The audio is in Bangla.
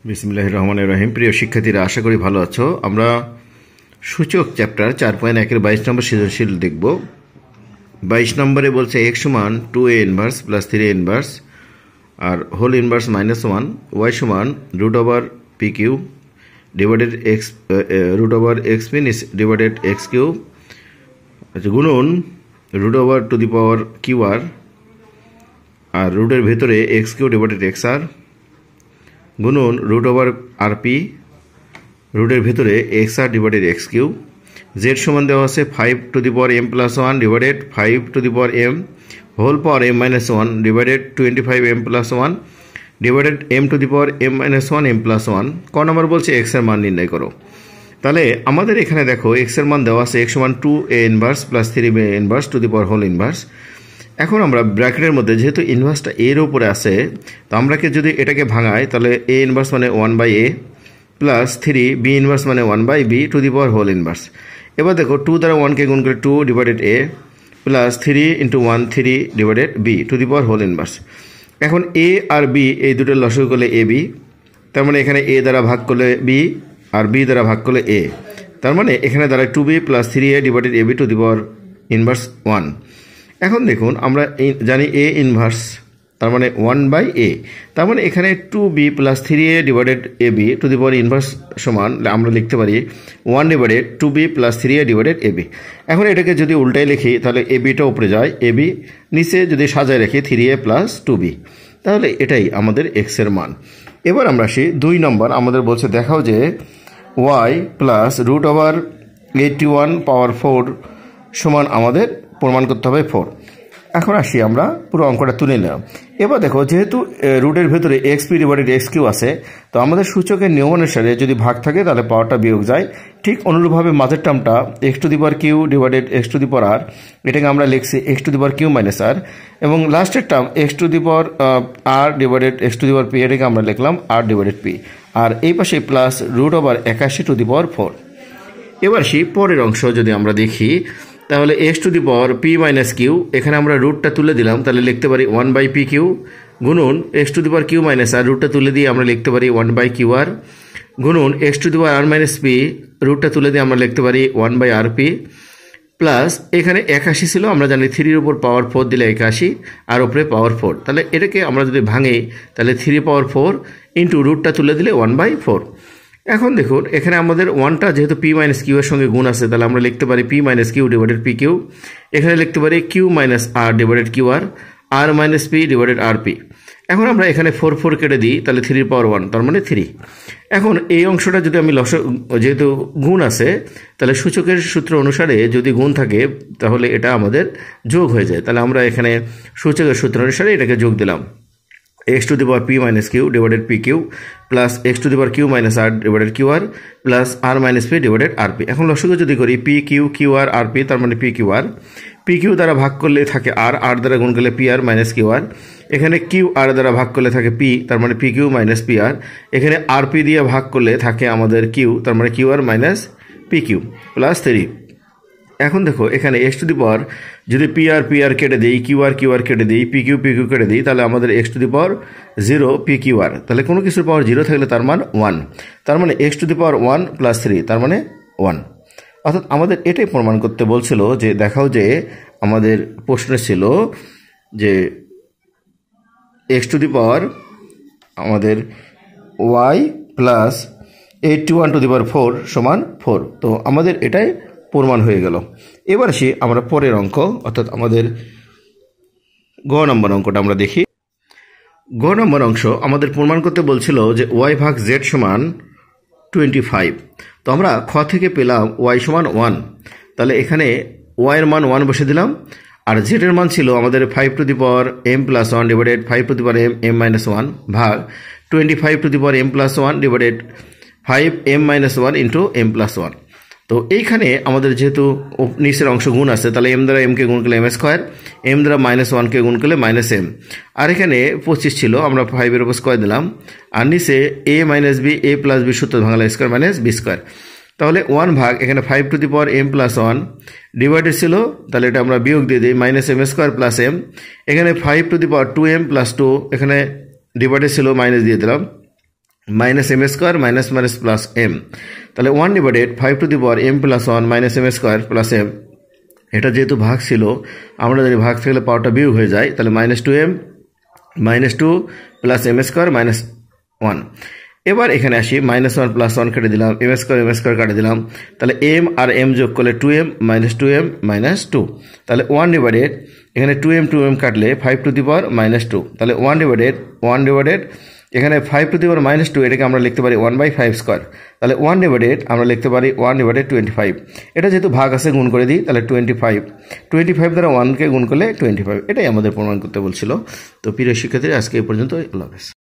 বিসমিল্লাহির রহমানির রহিম। প্রিয় শিক্ষার্থীরা, আশা করি ভালো আছো। আমরা সূচক চ্যাপ্টার 4.1 22 নম্বর সৃজনশীল দেখব। 22 নম্বরে বলছে x সমান 2a inverse plus 3a inverse আর হোল ইনভার্স -1, y সমান root over P Q divided X root over X minus divided x Q, আচ্ছা, গুণন root over to the power Q R রুটের ভেতরে X Q divided X R গুণন রুট ওভার আর পি রুটের ভেতরে X R divided x Q. Z সমান দেওয়া আছে 5 to the power m plus 1 divided 5 to the power m whole power m minus 1 divided 25 m plus 1 divided m to the power m minus 1 m plus 1। ক নম্বর বলছে এক্স এর মান নির্ণয় করো। তাহলে আমাদের এখানে দেখো এক্স এর মান দেওয়া আছে x সমান 2a inverse plus 3a inverse to the power whole inverse. এখন আমরা ব্র্যাকেটের মধ্যে যেহেতু ইনভার্সটা এর উপরে আছে, তো আমরা যদি এটাকে ভাঙাই তাহলে a ইনভার্স মানে 1/a প্লাস 3b ইনভার্স মানে 1/b to the power whole inverse. এবার দেখো 2 দ্বারা 1কে গুণ করে 2 divided a plus 3 into 1 3 divided b to the power whole inverse. এখন a আর b এই দুটোর লসাগু করলে ab, তার মানে এখানে a দ্বারা ভাগ করলে b আর b দ্বারা ভাগ করলে a, তার মানে এখানে দাঁড়ায় 2b plus 3a divided ab two the power inverse 1। এখন দেখুন আমরা জানি a ইনভার্স তার মানে 1/a, তার মানে এখানে 2b plus 3a divided ab two the power inverse সমান আমরা লিখতে পারি 1 divided 2b plus 3a divided ab। এখন এটাকে যদি উল্টায় লিখি তাহলে abটা উপরে যায়, ab নিচে যদি সাজায় রাখি 3a প্লাস 2b, তাহলে এটাই আমাদের x এর মান। এবার আমরা আসি 2 নম্বর। আমাদের বলছে দেখাও যে y প্লাস রুট ওভার 81 পাওয়ার 4 সমান আমাদের প্রমাণ করতে হবে 4। এখন আসি আমরা পুরো অঙ্কটা তুলে নিলাম। এবার দেখো যেহেতু রুটের ভেতরে x p divided x q আছে, তো আমাদের সূচকের নিয়ম অনুসারে যদি ভাগ থাকে তাহলে পাওয়ারটা বিয়োগ যায়। ঠিক অনুরূপভাবে মাঝের টার্মটা x to the power q divided x to the power r, এটাকে আমরা লিখছি x to the power q minus r, এবং লাস্টের term x to the power r divided x to the power p, এটাকে আমরা লিখলাম আর ডিভাইডেড পি, আর এই পাশে plus root over 81 to the power 4। এবার সেই পরের অংশ যদি আমরা দেখি তাহলে x to the power p minus q, এখানে আমরা রুটটা তুলে দিলাম, তাহলে লিখতে পারি 1/পি কিউ গুণন x to the power q minus r, রুটটা তুলে দিয়ে আমরা লিখতে পারি 1/কিউ আর গুণন x to the power r minus p, রুটটা তুলে দিয়ে আমরা লিখতে পারি 1/আর পি প্লাস এখানে 81 ছিল, আমরা জানি 3-এর উপর পাওয়ার 4 দিলে 81 আর উপরে পাওয়ার 4, তাহলে এটাকে আমরা যদি ভাঙি তাহলে 3 পাওয়ার 4 ইন্টু রুটটা তুলে দিলে 1/4। এখন দেখুন এখানে আমাদের 1টা যেহেতু পি মাইনাস কিউ এর সঙ্গে গুণ আছে, তাহলে আমরা লিখতে পারি p minus q divided p q, এখানে লিখতে পারি q minus r divided q r minus p divided r p. এখন আমরা এখানে 4 কেটে দিই, তাহলে 3 পাওয়ার 1 তার মানে 3। এখন এই অংশটা যদি আমি যেহেতু গুণ আছে, তাহলে সূচকের সূত্র অনুসারে যদি গুণ থাকে তাহলে এটা আমাদের যোগ হয়ে যায়, তাহলে আমরা এখানে সূচকের সূত্র অনুসারে এটাকে যোগ দিলাম x to the power p minus q divided p q plus x to the power q minus r divided q r plus r minus p divided r p. এখন লসাগু যদি করি p q q r p, তার মানে পি কিউ দ্বারা ভাগ করলে থাকে আর দ্বারা গুণ করলে P R minus Q R, এখানে কিউ আর দ্বারা ভাগ করলে থাকে পি, তার মানে P Q minus P R, এখানে আর পি দিয়ে ভাগ করলে থাকে আমাদের কিউ, তার মানে Q r minus P q plus 3। এখন দেখো এখানে এক্স টু দি পাওয়ার যদি পি আর কেটে দিই, কিউ আর কেটে দিই, পি কিউ কেটে দিই, তাহলে আমাদের x to the power 0 p q r, তাহলে কোনো কিছুর পাওয়ার 0 থাকলে তার মান 1, তার মানে x to the power 1 plus 3 তার মানে 1। অর্থাৎ আমাদের এটাই প্রমাণ করতে বলছিল যে দেখাও যে আমাদের প্রশ্ন ছিল যে এক্স টু দি পাওয়ার আমাদের Y plus 81 to the power 4 সমান 4, তো আমাদের এটাই প্রমাণ হয়ে গেল। এবার আসি আমরা পরের অঙ্ক, অর্থাৎ আমাদের গ নম্বর অঙ্কটা আমরা দেখি। গ নম্বর অংশ আমাদের প্রমাণ করতে বলছিল যে ওয়াই ভাগ জেড সমান 25, তো আমরা খ থেকে পেলাম ওয়াই সমান 1, তাহলে এখানে ওয়াইয়ের মান 1 বসে দিলাম, আর জেডের মান ছিল আমাদের 5 to the power m plus 1 divided 5 to the power m minus 1 ভাগ 25 two the power m plus 1 divided 5m minus 1 into m plus 1। তো এইখানে আমাদের যেহেতু নিচের অংশ গুণ আছে, তাহলে m দ্বারা m কে গুণ করলে m স্কোয়ার, m দ্বারা মাইনাস 1 কে গুণ করলে মাইনাস m, আর এখানে 25 ছিল, আমরা 5-এর উপর স্কোয়ার দিলাম, আর নিচে a minus b a plus b সূত্র ভাঙালে স্কোয়ার মাইনাস বি স্কোয়ার, তাহলে 1 ভাগ এখানে 5 to the power m plus 1 divided ছিল, তাহলে এটা আমরা বিয়োগ দিয়ে দিই minus m square plus m, এখানে 5 to the power 2m plus 2, এখানে ডিভাইডেড ছিল মাইনাস দিয়ে দিলাম minus m square minus minus plus m, তাহলে 1/5 m + 1 minus m square plus m, এটা যেহেতু ভাগ ছিল আমরা যদি ভাগ থাকলে পাওয়ারটা বিয়োগ হয়ে যায়, তাহলে -2m -2 plus M square minus 1। এবার এখানে আসি -1 + 1 কেটে দিলাম, এম স্কোয়ার কাটে দিলাম, তাহলে এম আর এম যোগ করলে 2m -2 তাহলে 1/, এখানে 2m কাটলে 5⁻², তাহলে 1/, এখানে 5⁻², এটাকে আমরা লিখতে পারি 1/5², তাহলে 1/, আমরা লিখতে পারি 1/25। এটা যেহেতু ভাগ আছে গুণ করে দিই, তাহলে 25 দ্বারা 1কে গুণ করলে 25, এটাই আমাদের প্রমাণ করতে বলছিল। তো প্রিয় শিক্ষার্থীরা আজকে এই পর্যন্ত, আল্লাহ হাফেজ।